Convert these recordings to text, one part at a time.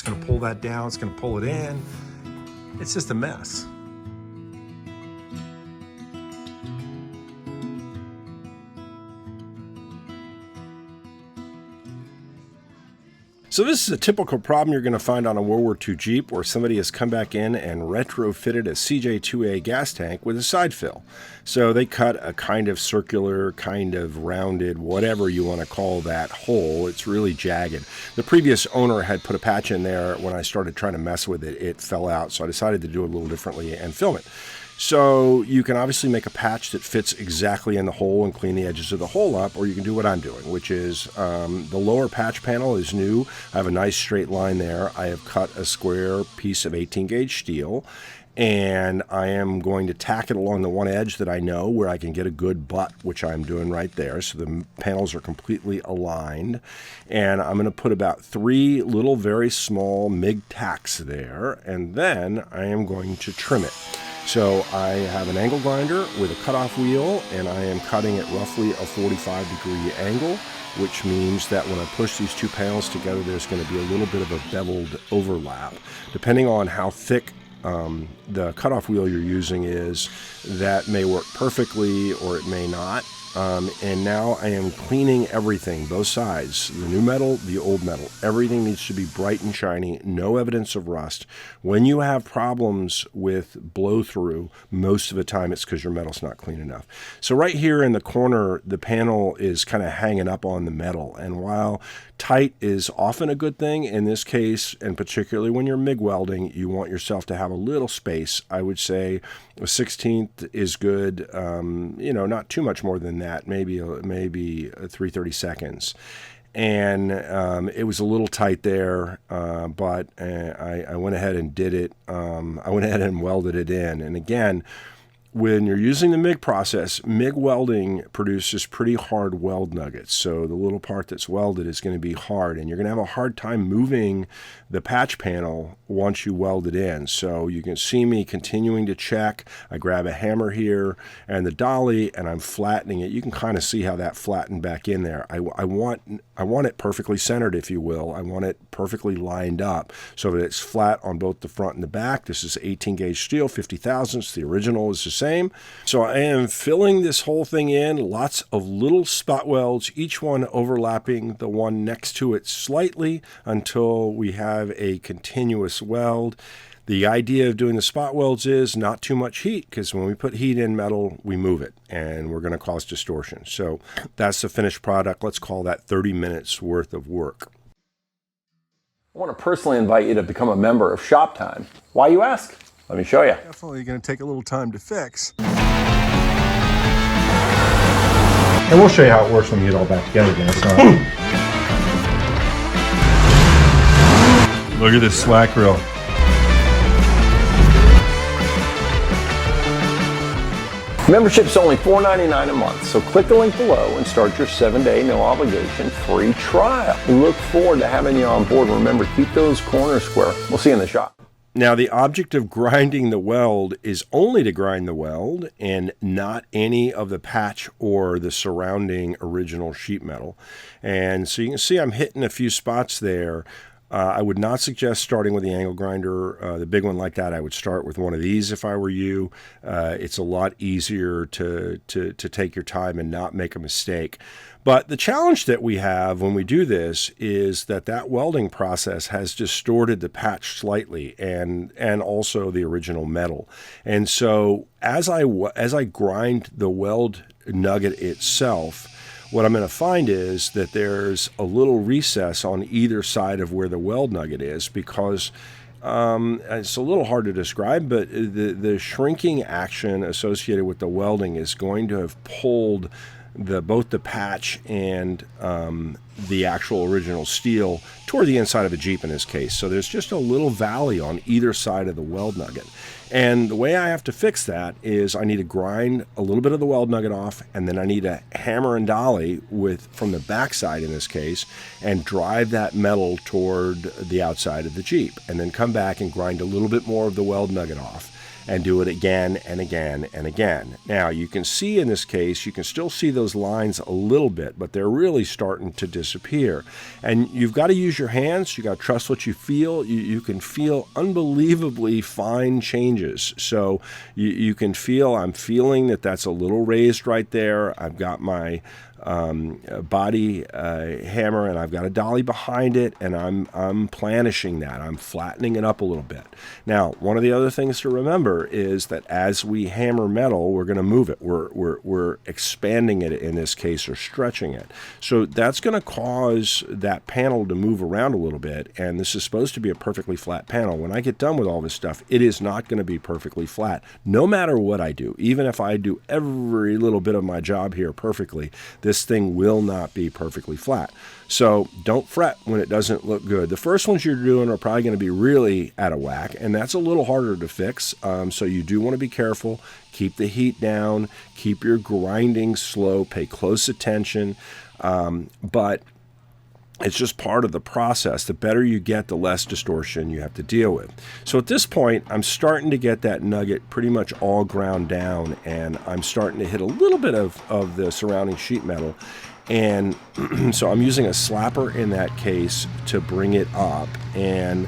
It's going to pull that down. It's going to pull it in. It's just a mess. So this is a typical problem you're going to find on a World War II Jeep where somebody has come back in and retrofitted a CJ2A gas tank with a side fill. So they cut a kind of circular, kind of rounded, whatever you want to call that hole. It's really jagged. The previous owner had put a patch in there. When I started trying to mess with it, it fell out. So I decided to do it a little differently and film it. So you can obviously make a patch that fits exactly in the hole and clean the edges of the hole up, or you can do what I'm doing, which is the lower patch panel is new. I have a nice straight line there. I have cut a square piece of 18 gauge steel, and I am going to tack it along the one edge that I know where I can get a good butt, which I'm doing right there. So the panels are completely aligned, and I'm going to put about 3 little very small MIG tacks there, and then I am going to trim it. So I have an angle grinder with a cutoff wheel, and I am cutting at roughly a 45-degree angle, which means that when I push these two panels together, there's going to be a little bit of a beveled overlap. Depending on how thick the cutoff wheel you're using is, that may work perfectly or it may not. And now I am cleaning everything, both sides, the new metal, the old metal. Everything needs to be bright and shiny, no evidence of rust. When you have problems with blow through, most of the time it's because your metal's not clean enough. So right here in the corner, the panel is kind of hanging up on the metal. And while tight is often a good thing, in this case, and particularly when you're MIG welding, you want yourself to have a little space. I would say a 1/16 is good, not too much more than that, maybe 3/32. And it was a little tight there, but I went ahead and did it. I went ahead and welded it in. And again, when you're using the MIG process, MIG welding produces pretty hard weld nuggets. So the little part that's welded is going to be hard, and you're going to have a hard time moving the patch panel once you weld it in. So you can see me continuing to check. I grab a hammer here and the dolly, and I'm flattening it. You can kind of see how that flattened back in there. I want it perfectly centered, if you will. I want it perfectly lined up so that it's flat on both the front and the back. This is 18 gauge steel, 50 thousandths. The original is the same. So I am filling this whole thing in, lots of little spot welds, each one overlapping the one next to it slightly until we have a continuous weld. The idea of doing the spot welds is not too much heat, because when we put heat in metal, we move it, and we're going to cause distortion. So that's the finished product. Let's call that 30 minutes worth of work. I want to personally invite you to become a member of ShopTime. Why, you ask? Let me show you. Definitely going to take a little time to fix. And we'll show you how it works when you get it all back together again. Look at this slack reel. Membership's only $4.99 a month, so click the link below and start your 7-day, no obligation, free trial. We look forward to having you on board. Remember, keep those corners square. We'll see you in the shop. Now, the object of grinding the weld is only to grind the weld and not any of the patch or the surrounding original sheet metal. And so you can see I'm hitting a few spots there. I would not suggest starting with the angle grinder, the big one like that. I would start with one of these if I were you. It's a lot easier to take your time and not make a mistake. But the challenge that we have when we do this is that welding process has distorted the patch slightly and also the original metal. And so as I grind the weld nugget itself, what I'm going to find is that there's a little recess on either side of where the weld nugget is, because it's a little hard to describe, but the shrinking action associated with the welding is going to have pulled both the patch and the actual original steel toward the inside of a Jeep in this case. So there's just a little valley on either side of the weld nugget. And the way I have to fix that is I need to grind a little bit of the weld nugget off, and then I need to hammer and dolly from the backside in this case, and drive that metal toward the outside of the Jeep, and then come back and grind a little bit more of the weld nugget off. and do it again and again and again. Now, you can see in this case, you can still see those lines a little bit, but they're really starting to disappear. And you've got to use your hands. You got to trust what you feel. You can feel unbelievably fine changes. So you can feel, I'm feeling that that's a little raised right there. I've got my body hammer, and I've got a dolly behind it, and I'm planishing that. I'm flattening it up a little bit. Now, one of the other things to remember is that as we hammer metal, we're going to move it. We're expanding it in this case, or stretching it. So that's going to cause that panel to move around a little bit, and this is supposed to be a perfectly flat panel. When I get done with all this stuff, it is not going to be perfectly flat, no matter what I do. Even if I do every little bit of my job here perfectly, this thing will not be perfectly flat. So don't fret when it doesn't look good. The first ones you're doing are probably going to be really out of whack, and that's a little harder to fix. So you do want to be careful. Keep the heat down. Keep your grinding slow. Pay close attention. But it's just part of the process. The better you get, the less distortion you have to deal with. So at this point, I'm starting to get that nugget pretty much all ground down, and I'm starting to hit a little bit of the surrounding sheet metal. And so I'm using a slapper in that case to bring it up, and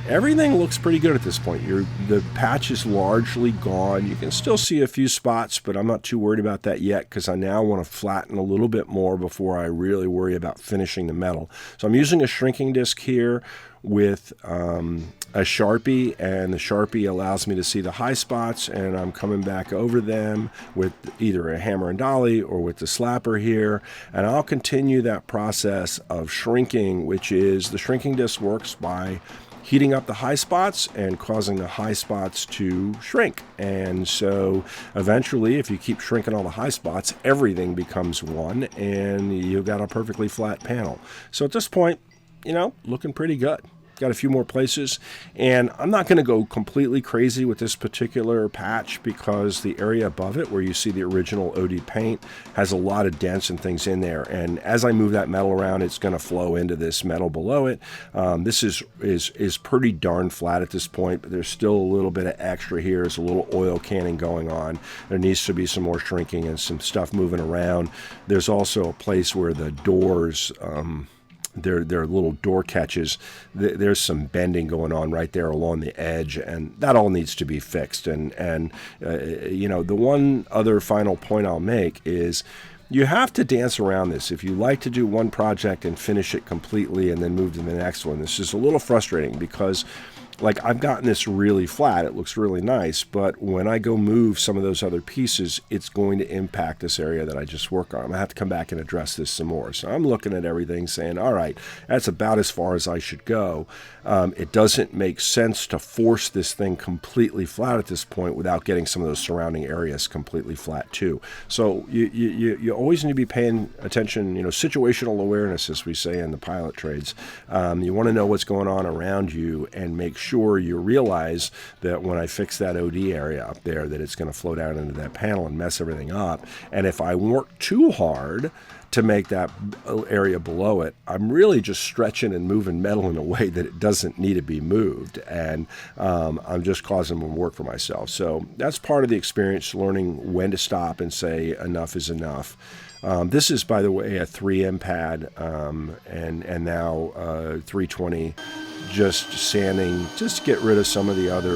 everything looks pretty good at this point. The patch is largely gone. You can still see a few spots, but I'm not too worried about that yet, because I now want to flatten a little bit more before I really worry about finishing the metal. So I'm using a shrinking disc here with a Sharpie, and the Sharpie allows me to see the high spots, and I'm coming back over them with either a hammer and dolly or with the slapper here, and I'll continue that process of shrinking, which is the shrinking disc works by heating up the high spots and causing the high spots to shrink. And so eventually, if you keep shrinking all the high spots, everything becomes one, and you've got a perfectly flat panel. So at this point, looking pretty good. Got a few more places, and I'm not going to go completely crazy with this particular patch, because the area above it where you see the original OD paint has a lot of dents and things in there, and as I move that metal around, it's going to flow into this metal below it. This is pretty darn flat at this point, but there's still a little bit of extra here. There's a little oil canning going on. There needs to be some more shrinking and some stuff moving around. There's also a place where the doors, they're little door catches. There's some bending going on right there along the edge, and that all needs to be fixed. And the one other final point I'll make is, you have to dance around this. If you like to do one project and finish it completely and then move to the next one, this is a little frustrating, because like, I've gotten this really flat. It looks really nice, but when I go move some of those other pieces, it's going to impact this area that I just work on. I'm going to have to come back and address this some more. So I'm looking at everything saying, all right, that's about as far as I should go. It doesn't make sense to force this thing completely flat at this point without getting some of those surrounding areas completely flat too. So you always need to be paying attention, situational awareness, as we say in the pilot trades. You want to know what's going on around you, and make sure you realize that when I fix that OD area up there, that it's going to flow down into that panel and mess everything up. And if I work too hard to make that area below it, I'm really just stretching and moving metal in a way that it doesn't need to be moved, and I'm just causing more work for myself. So that's part of the experience, learning when to stop and say enough is enough. This is, by the way, a 3M pad, and now 320, just sanding, just to get rid of some of the other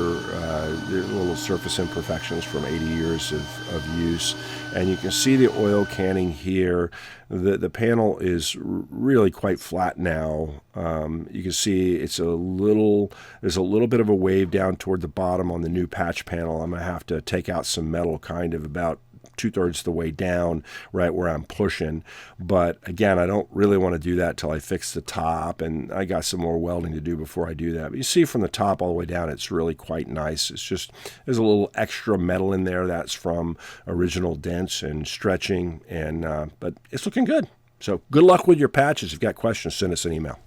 little surface imperfections from 80 years of use. And you can see the oil canning here. The panel is really quite flat now. You can see there's a little bit of a wave down toward the bottom on the new patch panel. I'm going to have to take out some metal kind of about 2/3 the way down, right where I'm pushing. But again, I don't really want to do that till I fix the top, and I got some more welding to do before I do that. But you see from the top all the way down, it's really quite nice. It's just, there's a little extra metal in there that's from original dents and stretching, and but it's looking good. So good luck with your patches. If you've got questions, send us an email.